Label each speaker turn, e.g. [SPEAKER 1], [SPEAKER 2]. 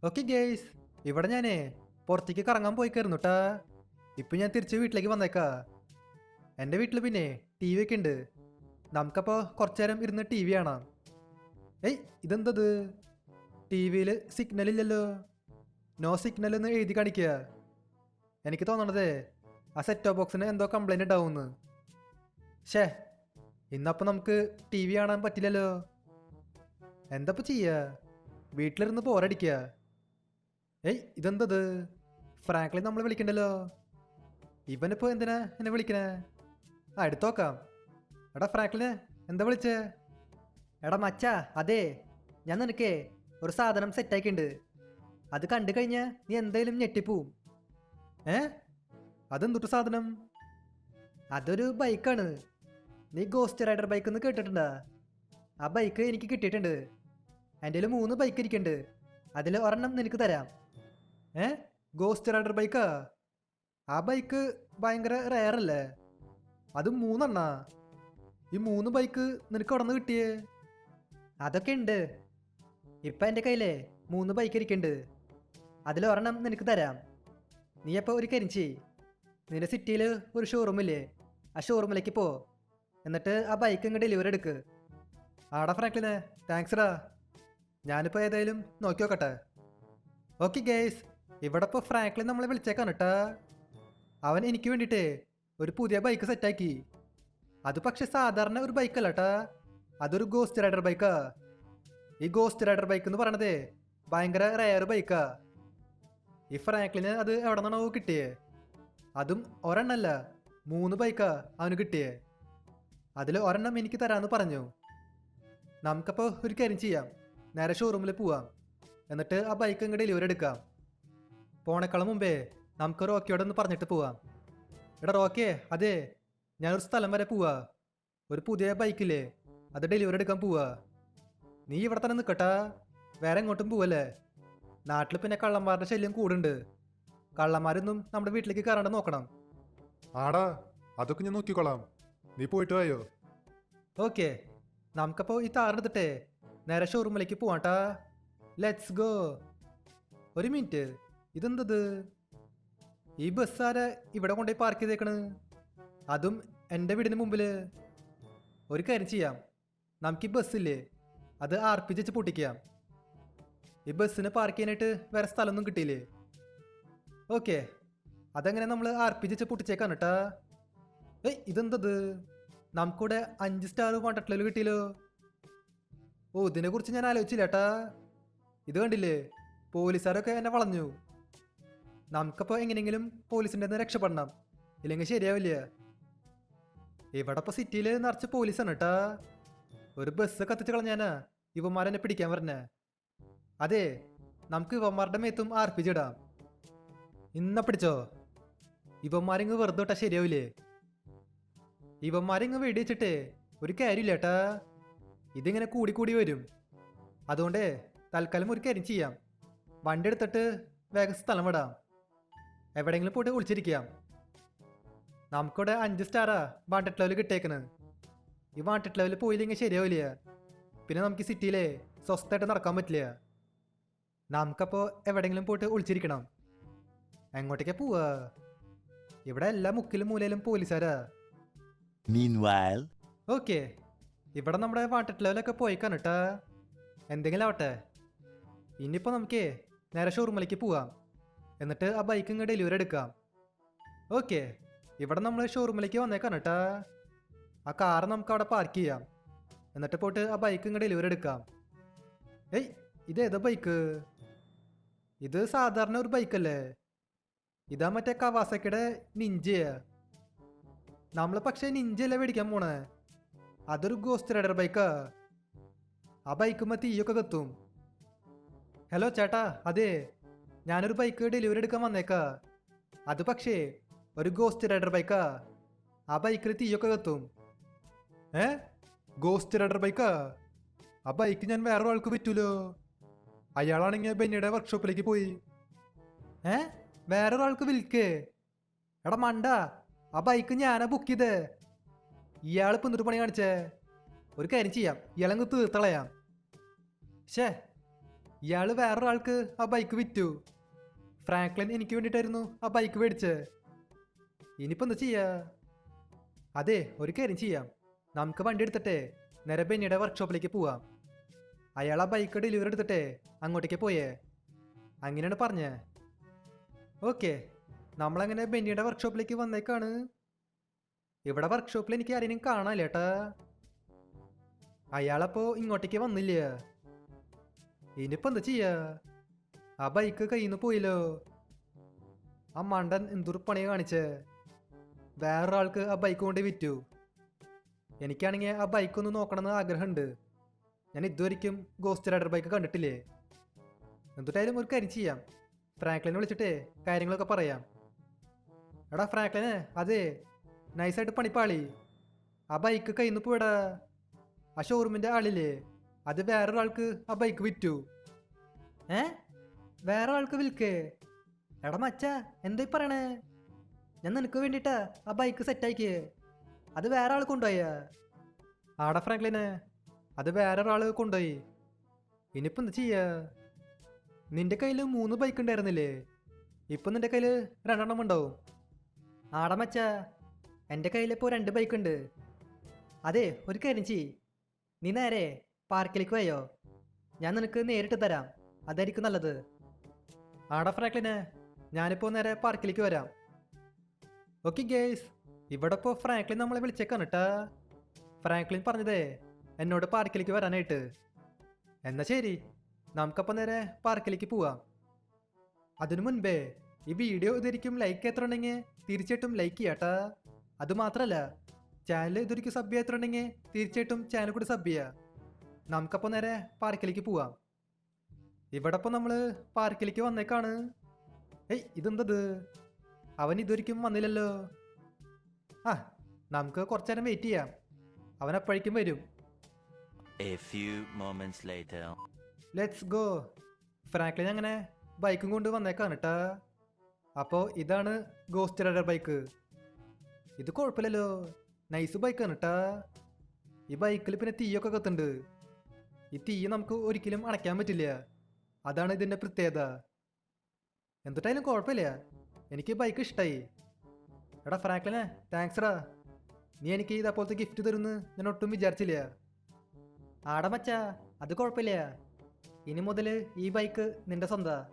[SPEAKER 1] Okay guys, ഇവിടെ ഞാനേ പുറത്തേക്ക് കറങ്ങാൻ പോയിക്കായിരുന്നു കേട്ടാ. ഇപ്പം ഞാൻ തിരിച്ച് വീട്ടിലേക്ക് വന്നേക്കാ. എൻ്റെ വീട്ടിൽ പിന്നെ ടി വി ഒക്കെ ഉണ്ട്. നമുക്കപ്പോൾ കുറച്ചു നേരം ഇരുന്ന് ടി വി കാണാം. ഏയ്, ഇതെന്തത്? ടി വിയിൽ സിഗ്നൽ ഇല്ലല്ലോ. നോ സിഗ്നൽ എന്ന് എഴുതി കാണിക്കുക. എനിക്ക് തോന്നണതേ ആ സെറ്റ് ബോക്സിന് എന്തോ കംപ്ലൈൻറ്റ് ഉണ്ടാവുമെന്ന്. ഷേ, ഇന്നപ്പോൾ നമുക്ക് ടി വി കാണാൻ പറ്റില്ലല്ലോ. എന്തപ്പോൾ ചെയ്യുക? വീട്ടിലിരുന്ന് ബോറടിക്കുക. ഏയ്, ഇതെന്തത്? ഫ്രാങ്ക്ലിൻ നമ്മൾ വിളിക്കണ്ടല്ലോ. ഇവനിപ്പോൾ എന്തിനാ എന്നെ വിളിക്കണേ? എടുത്തു നോക്കാം. എടാ ഫ്രാങ്ക്ലിനെ, എന്താ വിളിച്ചേ? എടാ മച്ചാ, അതെ, ഞാൻ നിനക്കേ ഒരു സാധനം സെറ്റാക്കിയിട്ടുണ്ട്. അത് കണ്ടു കഴിഞ്ഞാൽ നീ എന്തായാലും ഞെട്ടിപ്പോവും. ഏ, അതെന്തൊരു സാധനം? അതൊരു ബൈക്കാണ്. നീ ഗോസ്റ്റ് റൈഡർ ബൈക്ക് എന്ന് കേട്ടിട്ടുണ്ടാ? ആ ബൈക്ക് എനിക്ക് കിട്ടിയിട്ടുണ്ട്. എൻ്റെ കയ്യിൽ 3 ബൈക്ക് ഇരിക്കുന്നുണ്ട്. അതിൽ ഒരെണ്ണം നിനക്ക് തരാം. ഏ, ഗോസ്റ്റ് റൈഡർ ബൈക്കാ? ആ ബൈക്ക് ഭയങ്കര റെയർ അല്ലേ? അത് 3 ഈ 3 ബൈക്ക് നിനക്ക് അവിടെ നിന്ന് കിട്ടിയേ? അതൊക്കെ ഉണ്ട്. ഇപ്പം എൻ്റെ കയ്യിലേ 3 ബൈക്ക് ഇരിക്കുന്നുണ്ട്. അതിലൊരെണ്ണം നിനക്ക് തരാം. നീ അപ്പോൾ ഒരു കാര്യം ചെയ്യ്. നിന്റെ സിറ്റിയിൽ ഒരു ഷോറൂമില്ലേ, ആ ഷോറൂമിലേക്ക് പോ. എന്നിട്ട് ആ ബൈക്ക് ഇങ്ങ് ഡെലിവറി എടുക്ക്. ആടാ ഫ്രാങ്ക്ലിനെ, താങ്ക്സ്ടാ. ഞാനിപ്പോൾ ഏതായാലും നോക്കി നോക്കട്ടെ. ഓക്കെ ഗേയ്സ്, ഇവിടെ ഇപ്പോൾ ഫ്രാങ്ക്ലിൻ നമ്മളെ വിളിച്ചേക്കാണ് കേട്ടാ. അവൻ എനിക്ക് വേണ്ടിയിട്ടേ ഒരു പുതിയ ബൈക്ക് സെറ്റാക്കി. അത് പക്ഷെ സാധാരണ ഒരു ബൈക്കല്ല കേട്ടാ, അതൊരു ഗോസ്റ്റ് റൈഡർ ബൈക്കാ. ഈ ഗോസ്റ്റ് റൈഡർ ബൈക്ക് എന്ന് പറയണതേ ഭയങ്കര റെയർ ബൈക്കാ. ഈ ഫ്രാങ്ക്ലിന് അത് എവിടെ നിന്നാണോ കിട്ടിയേ? അതും ഒരെണ്ണല്ല, 3 ബൈക്കാ അവന് കിട്ടിയേ. അതിൽ ഒരെണ്ണം എനിക്ക് തരാമെന്ന് പറഞ്ഞു. നമുക്കപ്പോൾ ഒരു കാര്യം ചെയ്യാം, നേരെ ഷോറൂമിൽ പോവാം. എന്നിട്ട് ആ ബൈക്ക് ഇങ്ങ് ഡെലിവറി എടുക്കാം. പോണേക്കാളും മുമ്പേ നമുക്ക് റോക്കിയോടെ ഒന്ന് പറഞ്ഞിട്ട് പോവാം. എടാ റോക്കിയെ, അതെ, ഞാനൊരു സ്ഥലം വരെ പോവാ. ഒരു പുതിയ ബൈക്കില്ലേ, അത് ഡെലിവറി എടുക്കാൻ പോവാ. നീ ഇവിടെ തന്നെ നിൽക്കട്ടാ, വേറെ എങ്ങോട്ടും പോവല്ലേ. നാട്ടിൽ പിന്നെ കള്ളന്മാരുടെ ശല്യം കൂടുണ്ട്. കള്ളന്മാരൊന്നും നമ്മുടെ വീട്ടിലേക്ക് കയറാണ്ട് നോക്കണം.
[SPEAKER 2] ആടാ, അതൊക്കെ ഞാൻ നോക്കിക്കോളാം. നീ പോയിട്ട് വായോ.
[SPEAKER 1] ഓക്കെ, നമുക്കപ്പോൾ ഈ താറെടുത്തിട്ടേ നേരെ ഷോറൂമിലേക്ക് പോവാട്ടാ. Let's go. ഒരു മിനിറ്റ്, ഇതെന്തത്? ഈ ബസ് ആരെ ഇവിടെ കൊണ്ടുപോയി പാർക്ക് ചെയ്തേക്കണ്? അതും എൻ്റെ വീടിന് മുമ്പിൽ. ഒരു കാര്യം ചെയ്യാം, നമുക്ക് ഈ ബസ്സില്ലേ അത് ആർപ്പിച്ച് പൊട്ടിക്കാം. ഈ ബസ്സിന് പാർക്ക് ചെയ്യാനായിട്ട് വേറെ സ്ഥലമൊന്നും കിട്ടിയില്ലേ? ഓക്കെ, അതെങ്ങനെ നമ്മൾ ആർപ്പിച്ച് പൊട്ടിച്ചേക്കാണ് കേട്ടാ. ഏയ്, ഇതെന്തത്? നമുക്കിവിടെ 5 സ്റ്റാർ കോൺട്രാക്റ്റിൽ കിട്ടിയല്ലോ. ഓ, ഇതിനെക്കുറിച്ച് ഞാൻ ആലോചിച്ചില്ല ഏട്ടാ. ഇത് കണ്ടില്ലേ, പോലീസുകാരൊക്കെ എന്നെ വളഞ്ഞു. നമുക്കപ്പോൾ എങ്ങനെയെങ്കിലും പോലീസിൻ്റെ നിന്ന് രക്ഷപ്പെടണം, ഇല്ലെങ്കിൽ ശരിയാവില്ല. ഇവിടെ ഇപ്പോൾ സിറ്റിയിൽ നിറച്ച് പോലീസാണ് കേട്ടാ. ഒരു ബസ് കത്തിച്ച് കളഞ്ഞാനാ ഇവന്മാരെന്നെ പിടിക്കാൻ പറഞ്ഞേ. അതെ, നമുക്ക് ഇവന്മാരുടെ മേത്തും ആർപ്പിച്ചിടാം. ഇന്ന പിടിച്ചോ. ഇവന്മാരിങ്ങ് വെറുതെ വിട്ടാൽ ശരിയാവില്ലേ? ഇവന്മാരിങ്ങ് വെടിവെച്ചിട്ടേ ഒരു കാര്യമില്ല ഏട്ടാ. ഇതിങ്ങനെ കൂടി വരും. അതുകൊണ്ട് തൽക്കാലം ഒരു കാര്യം ചെയ്യാം, വണ്ടി എടുത്തിട്ട് വേഗം സ്ഥലം വിടാം. എവിടെയെങ്കിലും പോയിട്ട് ഒളിച്ചിരിക്കാം. നമുക്കിവിടെ 5 സ്റ്റാറാ വാണ്ടഡ് ലെവൽ കിട്ടിയേക്കുന്നത്. ഈ വാണ്ടഡ് ലെവൽ പോയില്ലെങ്കിൽ ശരിയാവില്ല. പിന്നെ നമുക്ക് സിറ്റിയിലെ സ്വസ്ഥമായിട്ട് നടക്കാൻ പറ്റില്ല. നമുക്കപ്പോൾ എവിടെയെങ്കിലും പോയിട്ട് ഒളിച്ചിരിക്കണം. എങ്ങോട്ടേക്കാ പോവാ? ഇവിടെ എല്ലാ മുക്കിലും മൂലയിലും പോലീസുകാരാ.
[SPEAKER 3] Meanwhile,
[SPEAKER 1] ഓക്കെ, ഇവിടെ നമ്മുടെ വാണ്ടഡ് ലെവലൊക്കെ പോയിക്കാണ് കേട്ടാ. എന്തെങ്കിലും ആവട്ടെ. ഇനിയിപ്പോൾ നമുക്ക് നേരെ ഷോറൂമിലേക്ക് പോവാം. എന്നിട്ട് ആ ബൈക്ക് ഇങ്ങ് ഡെലിവറി എടുക്കാം. ഓക്കെ, ഇവിടെ നമ്മൾ ഷോറൂമിലേക്ക് വന്നേക്കാണ് കേട്ടാ. ആ കാർ നമുക്ക് അവിടെ പാർക്ക് ചെയ്യാം. എന്നിട്ട് പോയിട്ട് ആ ബൈക്ക് ഇങ്ങ് ഡെലിവറി എടുക്കാം. ഏയ്, ഇതേതാ ബൈക്ക്? ഇത് സാധാരണ ഒരു ബൈക്കല്ലേ? ഇതാ മറ്റേ കവാസക്കിയുടെ നിഞ്ചയാ. നമ്മൾ പക്ഷേ നിഞ്ചയല്ലേ മേടിക്കാൻ പോണേ, അതൊരു ഗോസ്റ്റ് റൈഡർ ബൈക്കാ. ആ ബൈക്കുമ്പോൾ തീയൊക്കെ കത്തും. ഹലോ ചേട്ടാ, അതെ, ഞാനൊരു ബൈക്ക് ഡെലിവറി എടുക്കാൻ വന്നേക്കാ. അത് പക്ഷേ ഒരു ഗോസ്റ്റ് റൈഡർ ബൈക്കാ. ആ ബൈക്കിൽ തീയൊക്കെ കത്തും. ഏ, ഗോസ്റ്റ് റൈഡർ ബൈക്കാ? ആ ബൈക്ക് ഞാൻ വേറൊരാൾക്ക് പറ്റൂലോ. അയാളാണെങ്കിൽ ബെന്നിയുടെ വർക്ക്ഷോപ്പിലേക്ക് പോയി. ഏ, വേറൊരാൾക്ക് വിൽക്കേ? എടാ മണ്ട, ആ ബൈക്ക് ഞാനാ ബുക്ക് ചെയ്തേ. ഇയാളിപ്പോൾ എന്തൊരു പണി കാണിച്ചേ? ഒരു കാര്യം ചെയ്യാം, ഇയാളങ്ങ് തീർത്തളയാം. ഷേ, ഇയാള് വേറൊരാൾക്ക് ആ ബൈക്ക് വിറ്റു. ഫ്രാങ്ക്ലിൻ എനിക്ക് വേണ്ടിയിട്ടായിരുന്നു ആ ബൈക്ക് മേടിച്ചത്. ഇനിയിപ്പോൾ എന്താ ചെയ്യാ? അതെ, ഒരു കാര്യം ചെയ്യാം. നമുക്ക് വണ്ടി എടുത്തിട്ടേ നേരെ ബെന്നിയുടെ വർക്ക്ഷോപ്പിലേക്ക് പോവാം. അയാൾ ആ ബൈക്ക് ഡെലിവറി എടുത്തിട്ടേ അങ്ങോട്ടേക്ക് പോയേ. അങ്ങനെയാണ് പറഞ്ഞേ. ഓക്കെ, നമ്മളങ്ങനെ ബെന്നിയുടെ വർക്ക്ഷോപ്പിലേക്ക് വന്നേക്കാണ്. ഇവിടെ വർക്ക്ഷോപ്പിൽ എനിക്ക് ആരെയും കാണാനില്ല ഏട്ടാ. അയാളപ്പോ ഇങ്ങോട്ടേക്ക് വന്നില്ല. ഇനിയിപ്പോ എന്താ ചെയ്യാ? ആ ബൈക്ക് കയ്യിൽ നിന്ന് പോയില്ലോ. ആ മണ്ടൻ എന്തൊരു പണിയെ കാണിച്ചേ. വേറൊരാൾക്ക് ആ ബൈക്ക് കൊണ്ട് വിറ്റു. എനിക്കാണെങ്കിൽ ആ ബൈക്ക് ഒന്ന് നോക്കണമെന്ന് ആഗ്രഹമുണ്ട്. ഞാൻ ഇതുവരെയ്ക്കും ഗോസ്റ്റ് റൈഡർ ബൈക്ക് കണ്ടിട്ടില്ലേ. എന്തുട്ടായാലും ഒരു കാര്യം ചെയ്യാം. ഫ്രാങ്ക്ലിനെ വിളിച്ചിട്ടേ കാര്യങ്ങളൊക്കെ പറയാം. എടാ ഫ്രാങ്ക്ലിനെ, അതെ, നൈസായിട്ട് പണിപ്പാളി. ആ ബൈക്ക് കയ്യിൽ നിന്ന് പോയടാ. ആ ഷോറൂമിൻ്റെ ആളില്ലേ, അത് വേറൊരാൾക്ക് ആ ബൈക്ക് വിറ്റു. വേറെ ആൾക്ക് വിൽക്കേ? എടാ മച്ചാ, എന്തായി പറയണേ? ഞാൻ നിനക്ക് വേണ്ടിയിട്ടാ ആ ബൈക്ക് സെറ്റാക്കിയേ. അത് വേറെ ആൾ കൊണ്ടുപോയ? ആടാ ഫ്രാങ്ക്ലിനെ, അത് വേറൊരാൾ കൊണ്ടുപോയി. ഇനിയിപ്പോൾ എന്താ ചെയ്യാ? നിന്റെ കയ്യിൽ 3 ബൈക്ക് ഉണ്ടായിരുന്നില്ലേ? ഇപ്പം നിന്റെ കയ്യിൽ 2 എണ്ണം ഉണ്ടാവും. ആടാ മച്ചാ, എൻ്റെ കയ്യിലിപ്പോൾ 2 ബൈക്ക് ഉണ്ട്. അതെ, ഒരു കാര്യം ചെയ്യ്. നീ നേരെ പാർക്കിലേക്ക് പോയോ? ഞാൻ നിനക്ക് നേരിട്ട് തരാം. അതായിരിക്കും നല്ലത്. ആടാ ഫ്രാങ്ക്ലിനെ, ഞാനിപ്പോൾ നേരെ പാർക്കിലേക്ക് വരാം. ഓക്കെ ഗേയ്സ്, ഇവിടെ ഇപ്പോൾ ഫ്രാങ്ക്ലിൻ നമ്മളെ വിളിച്ചേക്കാണ് കേട്ടാ. ഫ്രാങ്ക്ലിൻ പറഞ്ഞതേ എന്നോട് പാർക്കിലേക്ക് വരാനായിട്ട്. എന്നാ ശരി, നമുക്കപ്പോൾ നേരെ പാർക്കിലേക്ക് പോവാം. അതിനു മുൻപേ ഈ വീഡിയോ ഇതൊരിക്കും ലൈക്ക് എത്ര ഉണ്ടെങ്കിൽ തീർച്ചയായിട്ടും ലൈക്ക് ചെയ്യാട്ടാ. അതുമാത്രമല്ല, ചാനൽ ഇതൊരിക്കും സബ് ചെയ്യാത്തുണ്ടെങ്കിൽ തീർച്ചയായിട്ടും ചാനൽ കൂടി സബ് ചെയ്യുക. നമുക്കപ്പോൾ നേരെ പാർക്കിലേക്ക് പോവാം. ഇവിടെ ഇപ്പോൾ നമ്മൾ പാർക്കിലേക്ക് വന്നേക്കാണ്. ഏയ്, ഇതെന്തത്? അവൻ ഇതൊരിക്കും വന്നില്ലല്ലോ. ആ, നമുക്ക് കുറച്ചു നേരം വെയിറ്റ് ചെയ്യാം. അവൻ അപ്പോഴേക്കും വരും.
[SPEAKER 3] A few moments later.
[SPEAKER 1] Let's go. Franklin അങ്ങനെ ബൈക്കും കൊണ്ട് വന്നേക്കാണ് കേട്ടാ. അപ്പോൾ ഇതാണ് ഗോസ്റ്റ് റൈഡർ ബൈക്ക്. ഇത് കുഴപ്പമില്ലല്ലോ, നൈസ് ബൈക്കാണ് കേട്ടാ. ഈ ബൈക്കിൽ പിന്നെ തീയൊക്കെ കത്തുണ്ട്. ഈ തീ നമുക്ക് ഒരിക്കലും അണയ്ക്കാൻ പറ്റില്ല. അതാണ് ഇതിൻ്റെ പ്രത്യേകത. എന്തിട്ടായാലും കുഴപ്പമില്ല, എനിക്ക് ബൈക്ക് ഇഷ്ടമായി. എടാ ഫ്രാങ്ക്ലിനെ, താങ്ക്സ് ടാ. നീ എനിക്ക് ഇതേപോലത്തെ ഗിഫ്റ്റ് തരുമെന്ന് ഞാൻ ഒട്ടും വിചാരിച്ചില്ല. ആടാ മച്ചാ, അത് കുഴപ്പമില്ല. ഇനി മുതൽ ഈ ബൈക്ക് നിന്റെ സ്വന്തമാണ്.